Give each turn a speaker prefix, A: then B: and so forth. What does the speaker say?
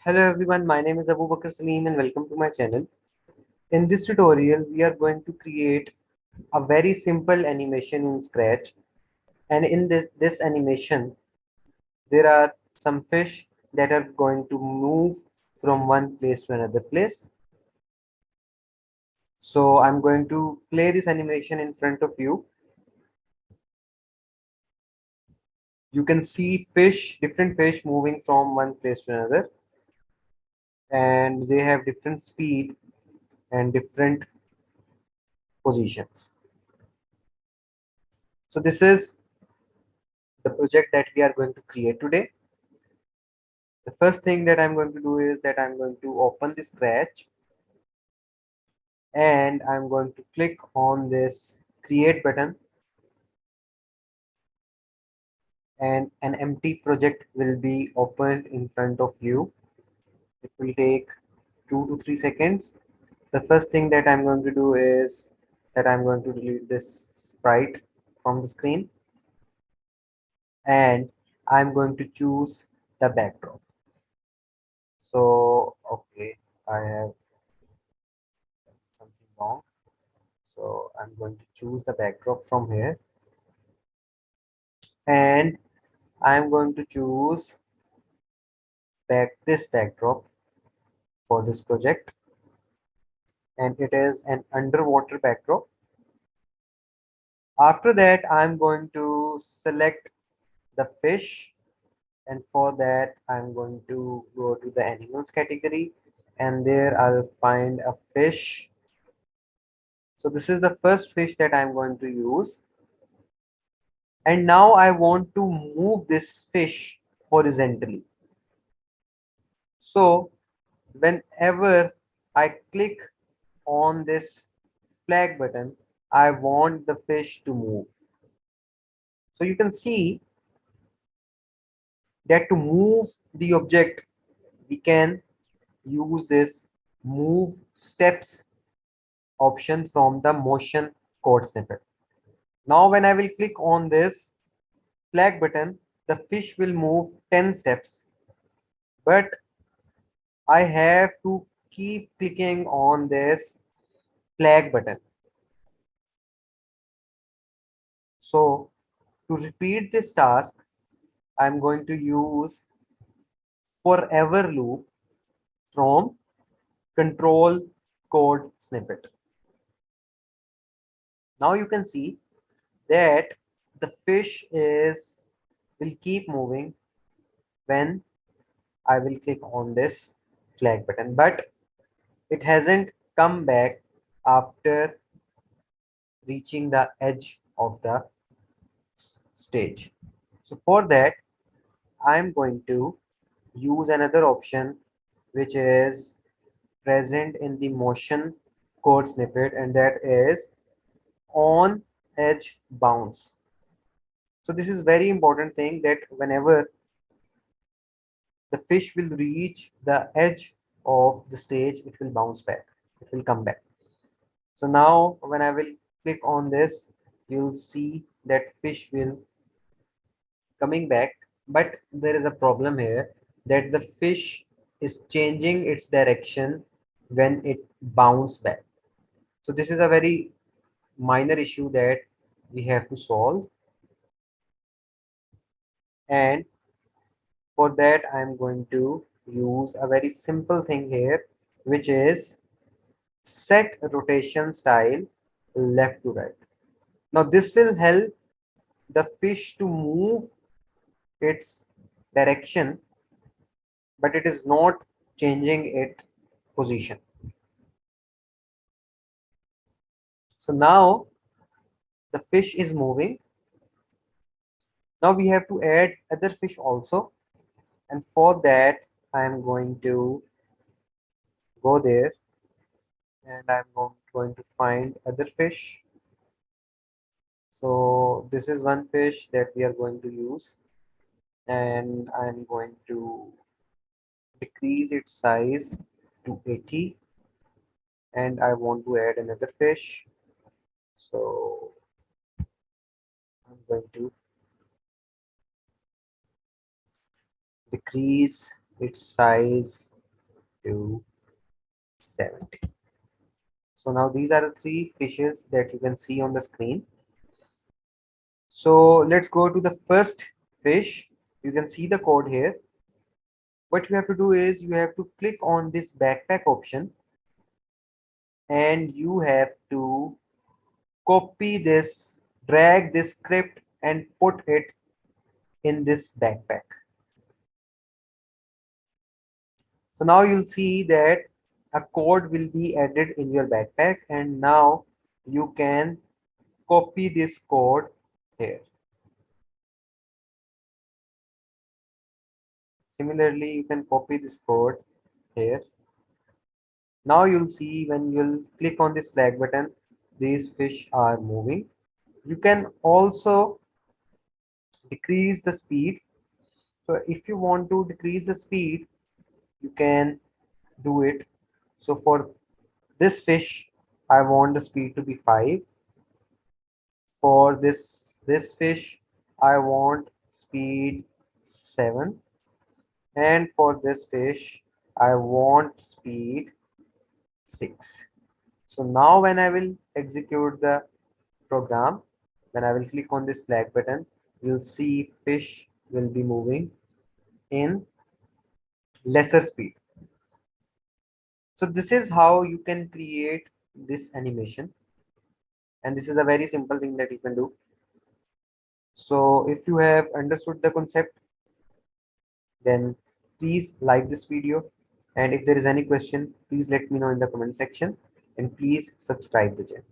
A: Hello everyone, my name is Abu Bakr Salim and welcome to my channel. In this tutorial, we are going to create a very simple animation in Scratch. And in this animation, there are some fish that are going to move from one place to another place. So I'm going to play this animation in front of you. You can see different fish moving from one place to another, and they have different speed and different positions. So this is the project that we are going to create today. The first thing that I'm going to do is that I'm going to open the Scratch and I'm going to click on this create button, and an empty project will be opened in front of you. It will take 2 to 3 seconds. The first thing that I'm going to do is that I'm going to delete this sprite from the screen, and I'm going to choose the backdrop. So, okay, I have something wrong. So I'm going to choose the backdrop from here, and I'm going to choose this backdrop for this project, and it is an underwater backdrop. After that, I'm going to select the fish, and for that I'm going to go to the animals category, and there I'll find a fish. So this is the first fish that I'm going to use, and now I want to move this fish horizontally. So whenever I click on this flag button, I want the fish to move. So you can see that to move the object, we can use this move steps option from the motion code snippet. Now when I will click on this flag button, the fish will move 10 steps, but I have to keep clicking on this flag button. So to repeat this task, I'm going to use forever loop from control code snippet. Now you can see that the fish is will keep moving when I will click on this flag button, but it hasn't come back after reaching the edge of the stage. So for that, I'm going to use another option which is present in the motion code snippet, and that is on edge bounce. So this is very important thing, that whenever the fish will reach the edge of the stage, it will bounce back, it will come back. So now when I will click on this, you'll see that fish will coming back, but there is a problem here, that the fish is changing its direction when it bounce back. So this is a very minor issue that we have to solve, and for that I'm going to use a very simple thing here, which is set rotation style left to right. Now this will help the fish to move its direction, but it is not changing its position. So now the fish is moving. Now we have to add other fish also, and for that I am going to go there, and I'm going to find other fish. So this is one fish that we are going to use, and I'm going to decrease its size to 80, and I want to add another fish. So I'm going to decrease its size to 70. So now these are the three fishes that you can see on the screen. So let's go to the first fish. You can see the code here. What you have to do is you have to click on this backpack option, and you have to copy this, drag this script and put it in this backpack. So now you'll see that a code will be added in your backpack, and now you can copy this code here. Similarly, you can copy this code here. Now you'll see when you'll click on this flag button, these fish are moving. You can also decrease the speed. So if you want to decrease the speed, you can do it. So for this fish, I want the speed to be 5. For this fish, I want speed 7. And for this fish, I want speed 6. So now when I will execute the program, when I will click on this flag button, you'll see fish will be moving in lesser speed. So this is how you can create this animation, and this is a very simple thing that you can do. So if you have understood the concept, then please like this video, and if there is any question, please let me know in the comment section, and please subscribe the channel.